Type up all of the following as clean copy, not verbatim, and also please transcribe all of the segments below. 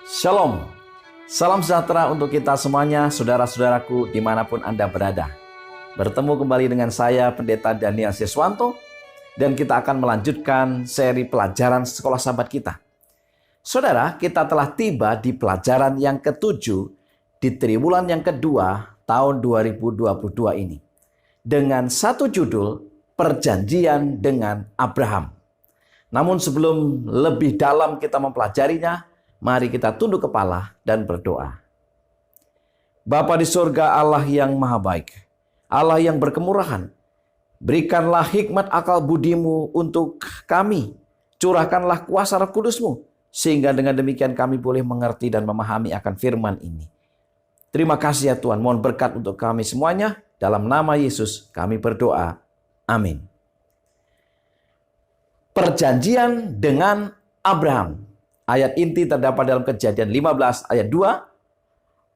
Shalom, salam sejahtera untuk kita semuanya, saudara-saudaraku dimanapun Anda berada. Bertemu kembali dengan saya, Pendeta Daniel Siswanto, dan kita akan melanjutkan seri pelajaran sekolah sahabat kita. Saudara, kita telah tiba di pelajaran yang ketujuh di triwulan yang kedua tahun 2022 ini. Dengan satu judul, Perjanjian dengan Abraham. Namun sebelum lebih dalam kita mempelajarinya, mari kita tunduk kepala dan berdoa. Bapa di surga, Allah yang maha baik, Allah yang berkemurahan, berikanlah hikmat akal budimu untuk kami. Curahkanlah kuasa Roh Kudus-Mu, sehingga dengan demikian kami boleh mengerti dan memahami akan firman ini. Terima kasih ya Tuhan, mohon berkat untuk kami semuanya. Dalam nama Yesus kami berdoa. Amin. Perjanjian dengan Abraham. Ayat inti terdapat dalam Kejadian 15 ayat 2.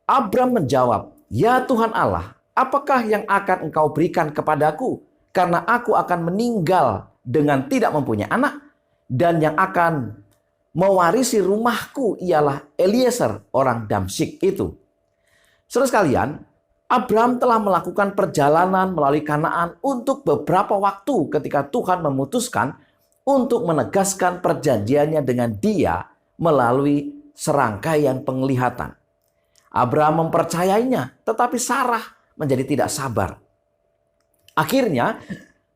Abram menjawab, "Ya Tuhan Allah, apakah yang akan Engkau berikan kepadaku? Karena aku akan meninggal dengan tidak mempunyai anak, dan yang akan mewarisi rumahku ialah Eliezer orang Damsyik itu." Saudara sekalian, Abram telah melakukan perjalanan melalui Kanaan untuk beberapa waktu ketika Tuhan memutuskan untuk menegaskan perjanjiannya dengan dia melalui serangkaian penglihatan. Abraham mempercayainya, tetapi Sarah menjadi tidak sabar. Akhirnya,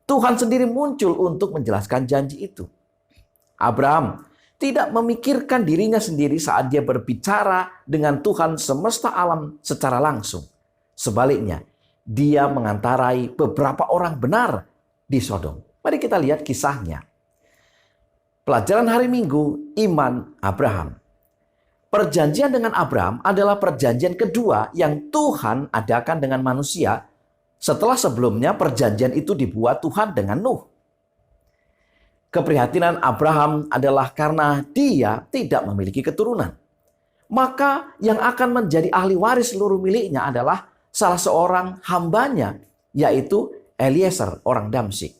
Tuhan sendiri muncul untuk menjelaskan janji itu. Abraham tidak memikirkan dirinya sendiri saat dia berbicara dengan Tuhan semesta alam secara langsung. Sebaliknya, dia mengantarai beberapa orang benar di Sodom. Mari kita lihat kisahnya. Pelajaran hari Minggu, iman Abraham. Perjanjian dengan Abraham adalah perjanjian kedua yang Tuhan adakan dengan manusia setelah sebelumnya perjanjian itu dibuat Tuhan dengan Nuh. Keprihatinan Abraham adalah karena dia tidak memiliki keturunan. Maka yang akan menjadi ahli waris seluruh miliknya adalah salah seorang hambanya, yaitu Eliezer orang Damsyik.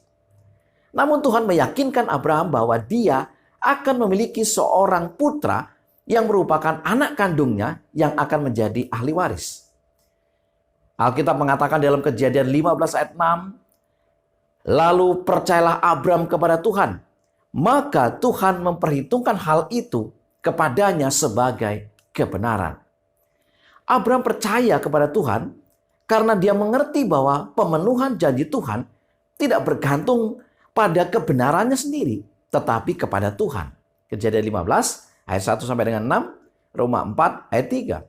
Namun Tuhan meyakinkan Abraham bahwa dia akan memiliki seorang putra yang merupakan anak kandungnya yang akan menjadi ahli waris. Alkitab mengatakan dalam Kejadian 15 ayat 6, "Lalu percayalah Abram kepada Tuhan, maka Tuhan memperhitungkan hal itu kepadanya sebagai kebenaran." Abram percaya kepada Tuhan karena dia mengerti bahwa pemenuhan janji Tuhan tidak bergantung pada kebenarannya sendiri, tetapi kepada Tuhan. Kejadian 15 ayat 1 sampai dengan 6, Roma 4 ayat 3.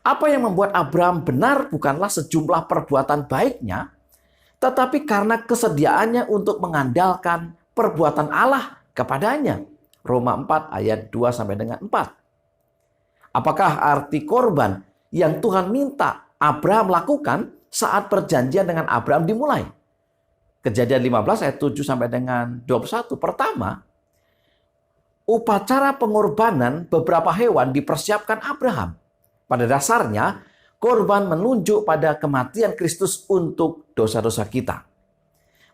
Apa yang membuat Abraham benar bukanlah sejumlah perbuatan baiknya, tetapi karena kesediaannya untuk mengandalkan perbuatan Allah kepadanya. Roma 4 ayat 2 sampai dengan 4. Apakah arti korban yang Tuhan minta Abraham lakukan saat perjanjian dengan Abraham dimulai? Kejadian 15 ayat 7 sampai dengan 21. Pertama, upacara pengorbanan beberapa hewan dipersiapkan Abraham. Pada dasarnya, korban menunjuk pada kematian Kristus untuk dosa-dosa kita.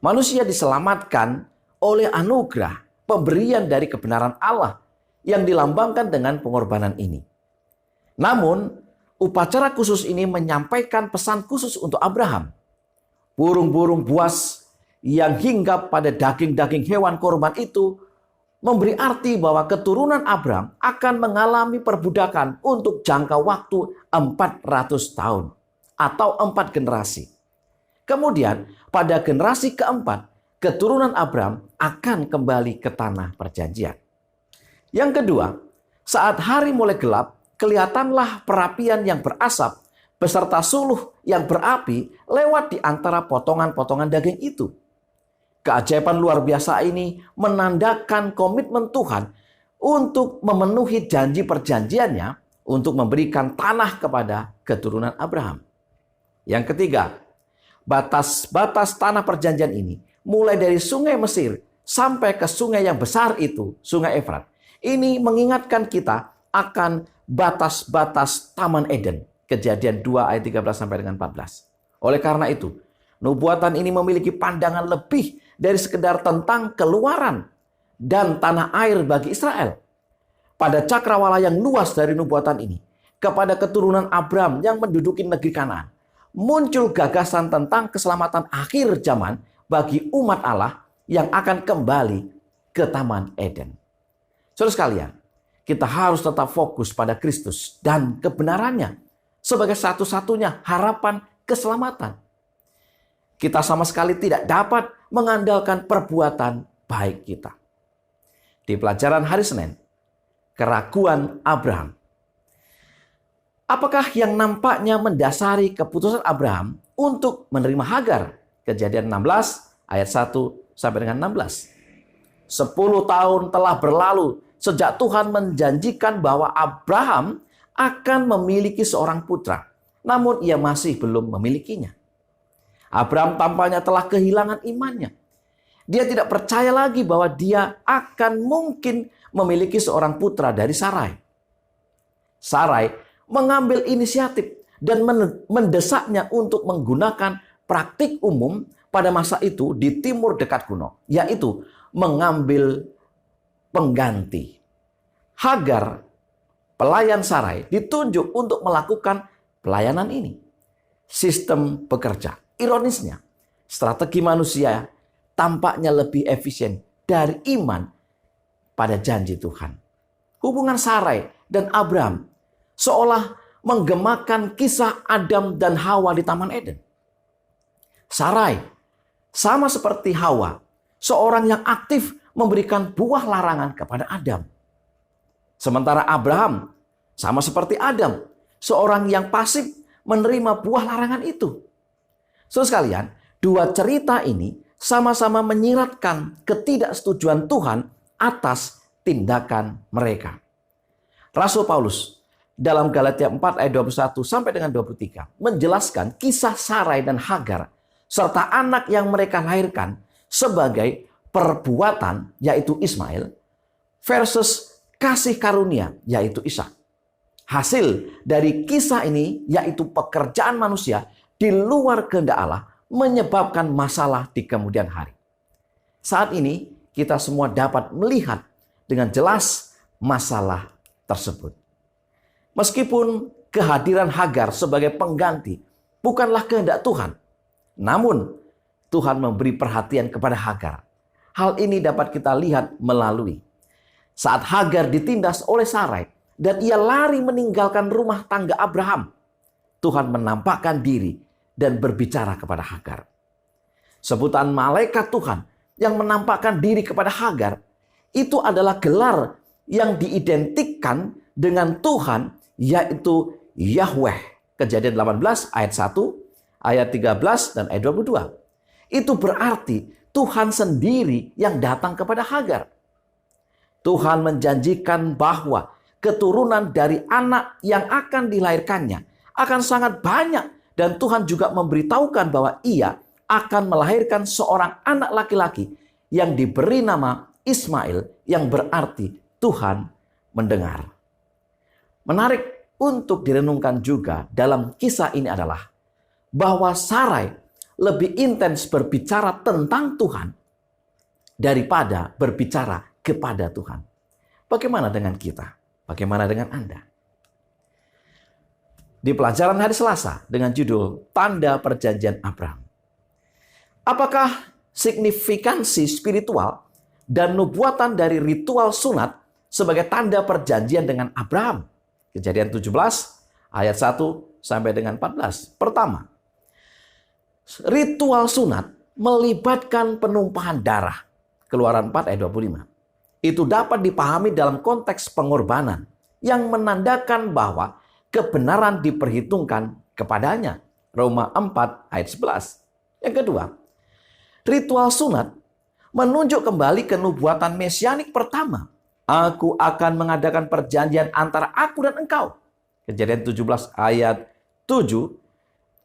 Manusia diselamatkan oleh anugerah pemberian dari kebenaran Allah yang dilambangkan dengan pengorbanan ini. Namun, upacara khusus ini menyampaikan pesan khusus untuk Abraham. Burung-burung buas yang hinggap pada daging-daging hewan korban itu memberi arti bahwa keturunan Abraham akan mengalami perbudakan untuk jangka waktu 400 tahun atau 4 generasi. Kemudian pada generasi keempat, keturunan Abraham akan kembali ke tanah perjanjian. Yang kedua, saat hari mulai gelap, kelihatanlah perapian yang berasap beserta suluh yang berapi lewat di antara potongan-potongan daging itu. Keajaiban luar biasa ini menandakan komitmen Tuhan untuk memenuhi janji perjanjiannya untuk memberikan tanah kepada keturunan Abraham. Yang ketiga, batas-batas tanah perjanjian ini mulai dari sungai Mesir sampai ke sungai yang besar itu, sungai Efrat. Ini mengingatkan kita akan batas-batas Taman Eden. Kejadian 2 ayat 13 sampai dengan 14. Oleh karena itu, nubuatan ini memiliki pandangan lebih dari sekedar tentang keluaran dan tanah air bagi Israel. pada cakrawala yang luas dari nubuatan ini, kepada keturunan Abraham yang menduduki negeri Kanaan, muncul gagasan tentang keselamatan akhir zaman bagi umat Allah yang akan kembali ke Taman Eden. Saudara sekalian, kita harus tetap fokus pada Kristus dan kebenarannya sebagai satu-satunya harapan keselamatan. Kita sama sekali tidak dapat mengandalkan perbuatan baik kita. Di pelajaran hari Senin, keraguan Abraham. Apakah yang nampaknya mendasari keputusan Abraham untuk menerima Hagar? Kejadian 16 ayat 1 sampai dengan 16. 10 tahun telah berlalu sejak Tuhan menjanjikan bahwa Abraham akan memiliki seorang putra. Namun ia masih belum memilikinya. Abraham tampaknya telah kehilangan imannya. Dia tidak percaya lagi bahwa dia akan mungkin memiliki seorang putra dari Sarai. Sarai mengambil inisiatif dan mendesaknya untuk menggunakan praktik umum pada masa itu di timur dekat kuno, yaitu mengambil pengganti. Hagar, pelayan Sarai, ditunjuk untuk melakukan pelayanan ini. Sistem bekerja. Ironisnya, strategi manusia tampaknya lebih efisien dari iman pada janji Tuhan. Hubungan Sarai dan Abraham seolah menggemakan kisah Adam dan Hawa di Taman Eden. Sarai sama seperti Hawa, seorang yang aktif memberikan buah larangan kepada Adam. Sementara Abraham sama seperti Adam, seorang yang pasif menerima buah larangan itu. Saudara sekalian, dua cerita ini sama-sama menyiratkan ketidaksetujuan Tuhan atas tindakan mereka. Rasul Paulus dalam Galatia 4 ayat 21 sampai dengan 23 menjelaskan kisah Sarai dan Hagar serta anak yang mereka lahirkan sebagai perbuatan yaitu Ismail versus kasih karunia yaitu Ishak. Hasil dari kisah ini yaitu pekerjaan manusia di luar kehendak Allah menyebabkan masalah di kemudian hari. Saat ini kita semua dapat melihat dengan jelas masalah tersebut. Meskipun kehadiran Hagar sebagai pengganti bukanlah kehendak Tuhan, namun Tuhan memberi perhatian kepada Hagar. Hal ini dapat kita lihat melalui saat Hagar ditindas oleh Sarai dan ia lari meninggalkan rumah tangga Abraham. Tuhan menampakkan diri dan berbicara kepada Hagar. Sebutan malaikat Tuhan yang menampakkan diri kepada Hagar itu adalah gelar yang diidentikan dengan Tuhan yaitu Yahweh. Kejadian 18 ayat 1, ayat 13 dan ayat 22. Itu berarti Tuhan sendiri yang datang kepada Hagar. Tuhan menjanjikan bahwa keturunan dari anak yang akan dilahirkannya akan sangat banyak. Dan Tuhan juga memberitahukan bahwa ia akan melahirkan seorang anak laki-laki yang diberi nama Ismail yang berarti Tuhan mendengar. Menarik untuk direnungkan juga dalam kisah ini adalah bahwa Sarai lebih intens berbicara tentang Tuhan daripada berbicara kepada Tuhan. Bagaimana dengan kita? Bagaimana dengan Anda? Di pelajaran hari Selasa dengan judul Tanda Perjanjian Abraham. Apakah signifikansi spiritual dan nubuatan dari ritual sunat sebagai tanda perjanjian dengan Abraham? Kejadian 17 ayat 1 sampai dengan 14. Pertama, ritual sunat melibatkan penumpahan darah. Keluaran 4 ayat 25. Itu dapat dipahami dalam konteks pengorbanan yang menandakan bahwa kebenaran diperhitungkan kepadanya. Roma 4 ayat 11. Yang kedua, ritual sunat menunjuk kembali ke nubuatan mesianik pertama. Aku akan mengadakan perjanjian antara aku dan engkau. Kejadian 17 ayat 7.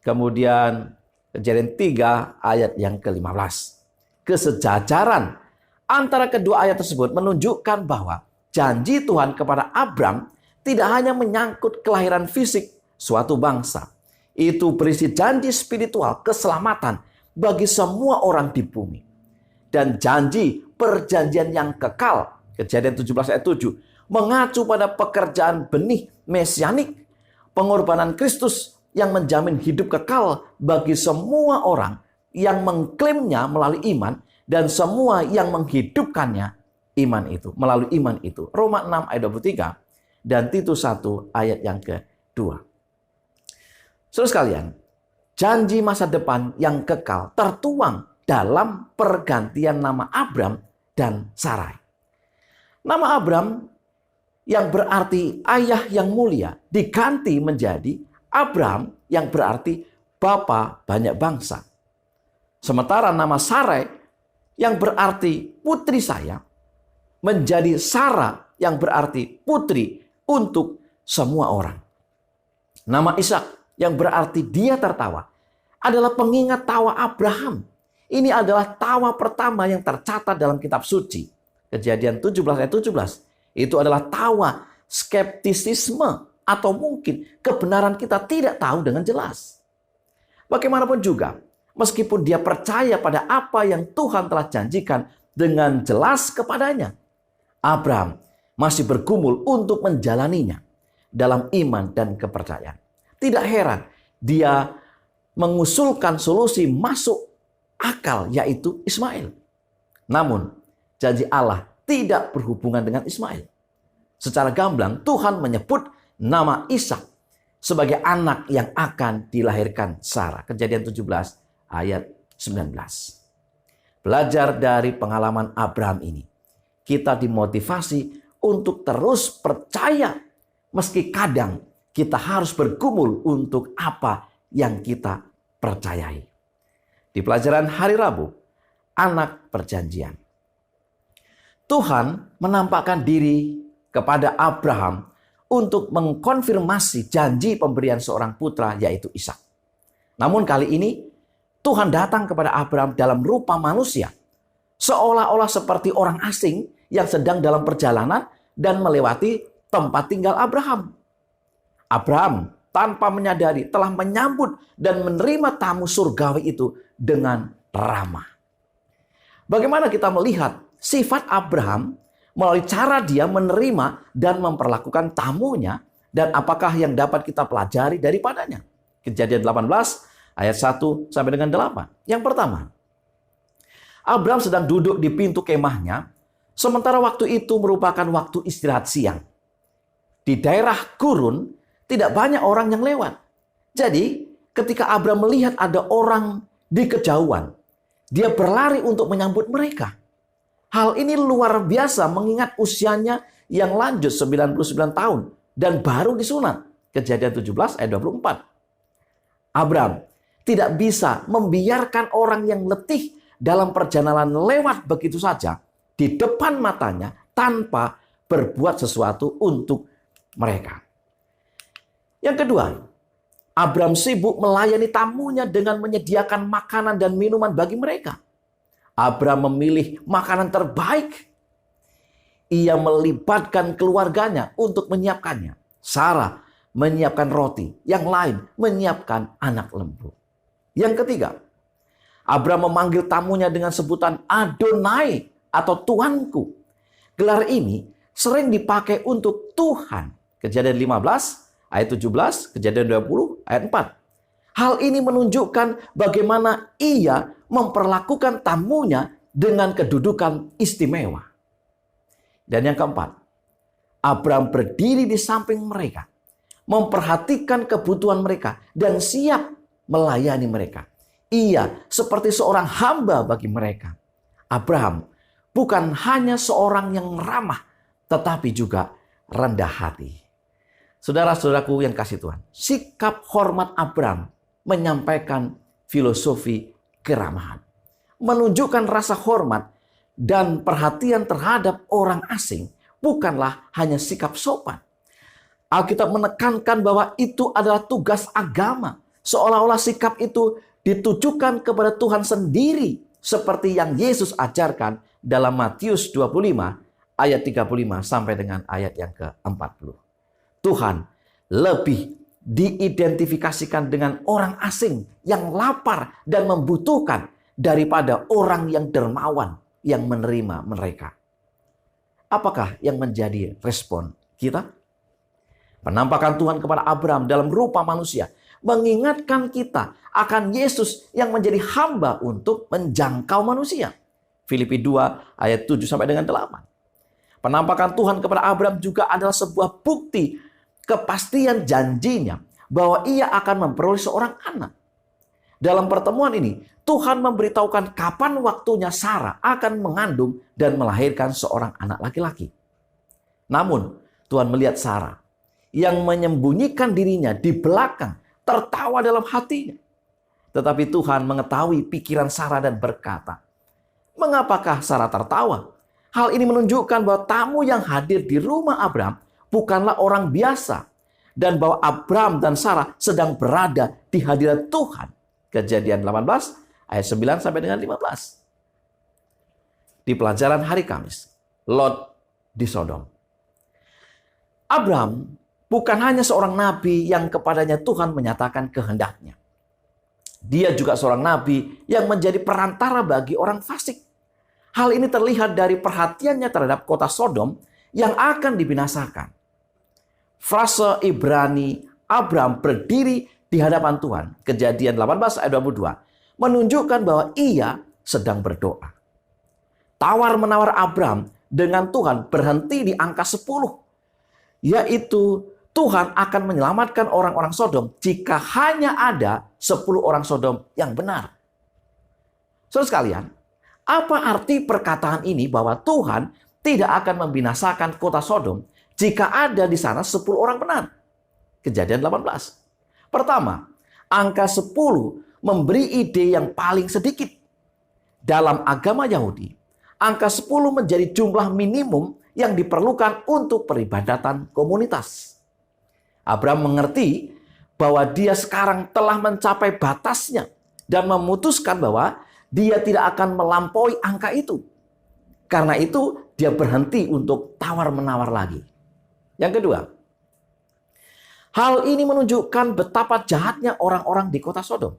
Kemudian Kejadian 3 ayat yang ke-15. Kesejajaran antara kedua ayat tersebut menunjukkan bahwa janji Tuhan kepada Abraham tidak hanya menyangkut kelahiran fisik suatu bangsa. Itu berisi janji spiritual keselamatan bagi semua orang di bumi. Dan janji perjanjian yang kekal. Kejadian 17 ayat 7. mengacu pada pekerjaan benih mesianik, pengorbanan Kristus yang menjamin hidup kekal bagi semua orang yang mengklaimnya melalui iman dan semua yang menghidupkannya iman itu, melalui iman itu. Roma 6 ayat 23 dan Titus 1 ayat yang kedua. Saudara sekalian, janji masa depan yang kekal tertuang dalam pergantian nama Abram dan Sarai. Nama Abram yang berarti ayah yang mulia diganti menjadi Abram yang berarti bapa banyak bangsa. Sementara nama Sarai yang berarti putri saya menjadi Sarah yang berarti putri untuk semua orang. Nama Ishak yang berarti dia tertawa adalah pengingat tawa Abraham. Ini adalah tawa pertama yang tercatat dalam kitab suci. Kejadian 17 ayat 17. Itu adalah tawa skeptisisme atau mungkin kebenaran kita tidak tahu dengan jelas. Bagaimanapun juga, meskipun dia percaya pada apa yang Tuhan telah janjikan dengan jelas kepadanya, Abraham masih bergumul untuk menjalaninya dalam iman dan kepercayaan. Tidak heran dia mengusulkan solusi masuk akal, yaitu Ismail. Namun, janji Allah tidak berhubungan dengan Ismail. Secara gamblang, Tuhan menyebut nama Ishak sebagai anak yang akan dilahirkan Sarah. Kejadian 17 ayat 19. Belajar dari pengalaman Abraham ini, kita dimotivasi untuk terus percaya meski kadang kita harus bergumul untuk apa yang kita percayai. Di pelajaran hari Rabu, anak perjanjian. Tuhan menampakkan diri kepada Abraham untuk mengkonfirmasi janji pemberian seorang putra, yaitu Ishak. Namun kali ini Tuhan datang kepada Abraham dalam rupa manusia, seolah-olah seperti orang asing yang sedang dalam perjalanan dan melewati tempat tinggal Abraham. Abraham tanpa menyadari telah menyambut dan menerima tamu surgawi itu dengan ramah. Bagaimana kita melihat sifat Abraham melalui cara dia menerima dan memperlakukan tamunya, dan apakah yang dapat kita pelajari daripadanya? Kejadian 18 ayat 1 sampai dengan 8. Yang pertama, Abraham sedang duduk di pintu kemahnya, sementara waktu itu merupakan waktu istirahat siang. Di daerah gurun tidak banyak orang yang lewat. Jadi ketika Abraham melihat ada orang di kejauhan, dia berlari untuk menyambut mereka. Hal ini luar biasa mengingat usianya yang lanjut 99 tahun dan baru disunat. Kejadian 17 ayat 24. Abraham tidak bisa membiarkan orang yang letih dalam perjalanan lewat begitu saja di depan matanya tanpa berbuat sesuatu untuk mereka. Yang kedua, Abraham sibuk melayani tamunya dengan menyediakan makanan dan minuman bagi mereka. Abraham memilih makanan terbaik. Ia melibatkan keluarganya untuk menyiapkannya. Sarah menyiapkan roti, yang lain menyiapkan anak lembu. Yang ketiga, Abraham memanggil tamunya dengan sebutan Adonai atau Tuanku. Gelar ini sering dipakai untuk Tuhan. Kejadian 15 ayat 17, Kejadian 20 ayat 4. Hal ini menunjukkan bagaimana ia memperlakukan tamunya dengan kedudukan istimewa. Dan yang keempat, Abraham berdiri di samping mereka, memperhatikan kebutuhan mereka dan siap melayani mereka. Ia seperti seorang hamba bagi mereka. Abraham bukan hanya seorang yang ramah, tetapi juga rendah hati. Saudara-saudaraku yang kasih Tuhan, sikap hormat Abraham menyampaikan filosofi keramahan. Menunjukkan rasa hormat dan perhatian terhadap orang asing bukanlah hanya sikap sopan. Alkitab menekankan bahwa itu adalah tugas agama. Seolah-olah sikap itu ditujukan kepada Tuhan sendiri, seperti yang Yesus ajarkan dalam Matius 25 ayat 35 sampai dengan ayat yang ke-40. Tuhan lebih diidentifikasikan dengan orang asing yang lapar dan membutuhkan daripada orang yang dermawan yang menerima mereka. Apakah yang menjadi respon kita? Penampakan Tuhan kepada Abraham dalam rupa manusia mengingatkan kita akan Yesus yang menjadi hamba untuk menjangkau manusia. Filipi 2 ayat 7 sampai dengan 8. Penampakan Tuhan kepada Abraham juga adalah sebuah bukti kepastian janjinya bahwa ia akan memperoleh seorang anak. Dalam pertemuan ini, Tuhan memberitahukan kapan waktunya Sarah akan mengandung dan melahirkan seorang anak laki-laki. Namun, Tuhan melihat Sarah yang menyembunyikan dirinya di belakang, tertawa dalam hatinya. Tetapi Tuhan mengetahui pikiran Sarah dan berkata, "Mengapakah Sarah tertawa?" Hal ini menunjukkan bahwa tamu yang hadir di rumah Abraham bukanlah orang biasa, dan bahwa Abraham dan Sarah sedang berada di hadirat Tuhan. Kejadian 18 ayat 9 sampai dengan 15. Di pelajaran hari Kamis, Lot di Sodom. Abraham bukan hanya seorang nabi yang kepadanya Tuhan menyatakan kehendaknya. Dia juga seorang nabi yang menjadi perantara bagi orang fasik. Hal ini terlihat dari perhatiannya terhadap kota Sodom yang akan dibinasakan. Frase Ibrani Abraham berdiri di hadapan Tuhan, Kejadian 18 ayat 22, menunjukkan bahwa ia sedang berdoa. Tawar-menawar Abraham dengan Tuhan berhenti di angka 10, yaitu Tuhan akan menyelamatkan orang-orang Sodom jika hanya ada 10 orang Sodom yang benar. Saudara sekalian, apa arti perkataan ini bahwa Tuhan tidak akan membinasakan kota Sodom jika ada di sana 10 orang benar? Kejadian 18. Pertama, angka 10 memberi ide yang paling sedikit. Dalam agama Yahudi, angka 10 menjadi jumlah minimum yang diperlukan untuk peribadatan komunitas. Abraham mengerti bahwa dia sekarang telah mencapai batasnya dan memutuskan bahwa dia tidak akan melampaui angka itu. Karena itu, dia berhenti untuk tawar-menawar lagi. Yang kedua, hal ini menunjukkan betapa jahatnya orang-orang di kota Sodom.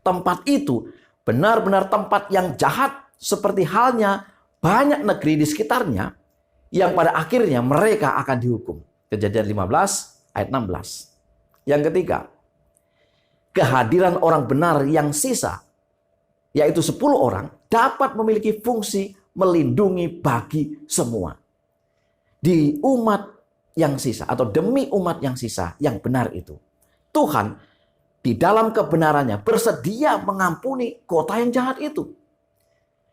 Tempat itu benar-benar tempat yang jahat, seperti halnya banyak negeri di sekitarnya yang pada akhirnya mereka akan dihukum. Kejadian 15 ayat 16. Yang ketiga, kehadiran orang benar yang sisa, yaitu 10 orang, dapat memiliki fungsi melindungi bagi semua. Di umat yang sisa atau demi umat yang sisa yang benar itu, Tuhan di dalam kebenarannya bersedia mengampuni kota yang jahat itu.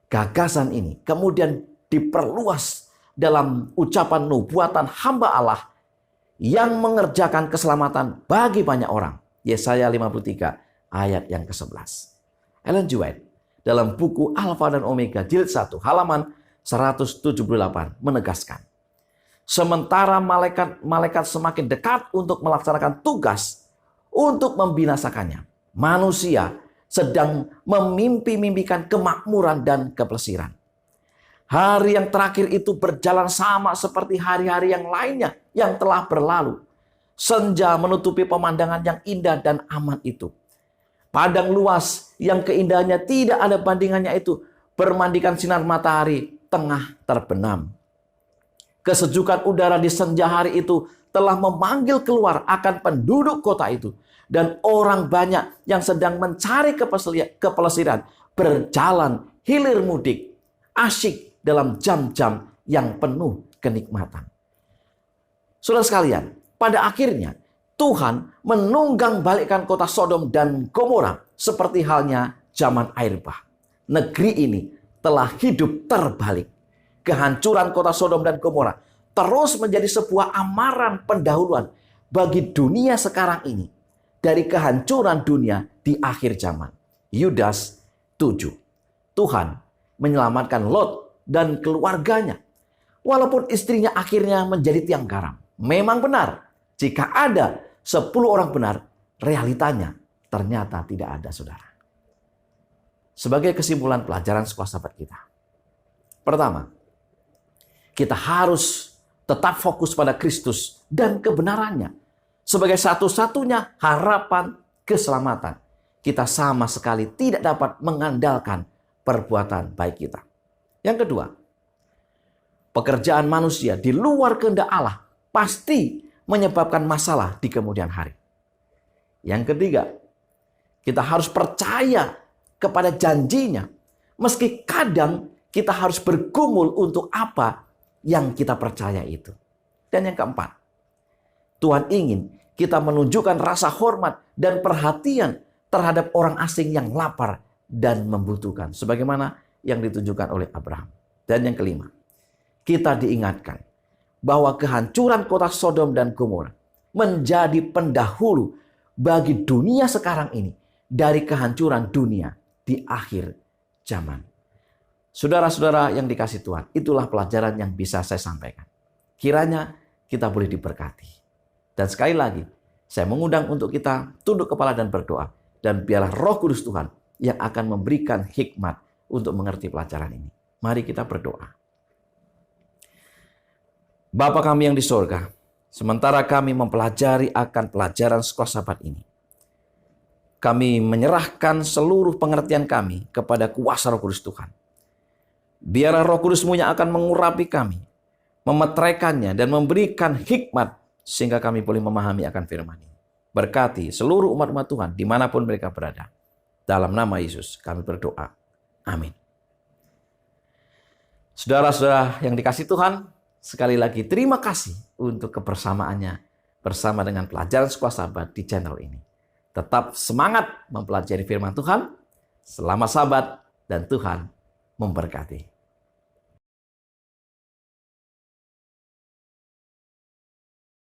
Gagasan ini kemudian diperluas dalam ucapan nubuatan hamba Allah yang mengerjakan keselamatan bagi banyak orang. Yesaya 53 ayat yang ke-11. Ellen G. White dalam buku Alfa dan Omega jilid 1 halaman 178 menegaskan, sementara malaikat semakin dekat untuk melaksanakan tugas untuk membinasakannya, manusia sedang memimpi-mimpikan kemakmuran dan kepelesiran. Hari yang terakhir itu berjalan sama seperti hari-hari yang lainnya yang telah berlalu. Senja menutupi pemandangan yang indah dan aman itu. Padang luas yang keindahannya tidak ada bandingannya itu bermandikan sinar matahari tengah terbenam. Kesejukan udara di senja hari itu telah memanggil keluar akan penduduk kota itu. Dan orang banyak yang sedang mencari kepelesiran berjalan hilir mudik, asyik dalam jam-jam yang penuh kenikmatan. Saudara sekalian, pada akhirnya Tuhan menunggang balikkan kota Sodom dan Gomora seperti halnya zaman air bah. Negeri ini telah hidup terbalik. Kehancuran kota Sodom dan Gomora terus menjadi sebuah amaran pendahuluan bagi dunia sekarang ini. Dari kehancuran dunia di akhir zaman. Yudas 7. Tuhan menyelamatkan Lot dan keluarganya. Walaupun istrinya akhirnya menjadi tiang garam. Memang benar, jika ada 10 orang benar, realitanya ternyata tidak ada, saudara. Sebagai kesimpulan pelajaran sekolah sahabat kita. Pertama, kita harus tetap fokus pada Kristus dan kebenarannya. Sebagai satu-satunya harapan keselamatan. Kita sama sekali tidak dapat mengandalkan perbuatan baik kita. Yang kedua, pekerjaan manusia di luar kehendak Allah pasti menyebabkan masalah di kemudian hari. Yang ketiga, kita harus percaya kepada janjinya, meski kadang kita harus bergumul untuk apa yang kita percaya itu. Dan yang keempat, Tuhan ingin kita menunjukkan rasa hormat dan perhatian terhadap orang asing yang lapar dan membutuhkan, sebagaimana yang ditunjukkan oleh Abraham. Dan yang kelima, kita diingatkan bahwa kehancuran kota Sodom dan Gomora menjadi pendahulu bagi dunia sekarang ini dari kehancuran dunia di akhir zaman. Saudara-saudara yang dikasihi Tuhan, itulah pelajaran yang bisa saya sampaikan. Kiranya kita boleh diberkati. Dan sekali lagi, saya mengundang untuk kita tunduk kepala dan berdoa. Dan biarlah Roh Kudus Tuhan yang akan memberikan hikmat untuk mengerti pelajaran ini. Mari kita berdoa. Bapa kami yang di sorga, sementara kami mempelajari akan pelajaran sekolah Sabat ini, kami menyerahkan seluruh pengertian kami kepada kuasa Roh Kudus Tuhan. Biarlah Roh Kudus-Mu yang akan mengurapi kami, memetraikannya dan memberikan hikmat sehingga kami boleh memahami akan firman ini. Berkati seluruh umat-umat Tuhan dimanapun mereka berada. Dalam nama Yesus kami berdoa. Amin. Saudara-saudara yang dikasihi Tuhan, sekali lagi terima kasih untuk kebersamaannya bersama dengan pelajaran sekolah Sabat di channel ini. Tetap semangat mempelajari firman Tuhan. Selamat Sabat dan Tuhan memberkati.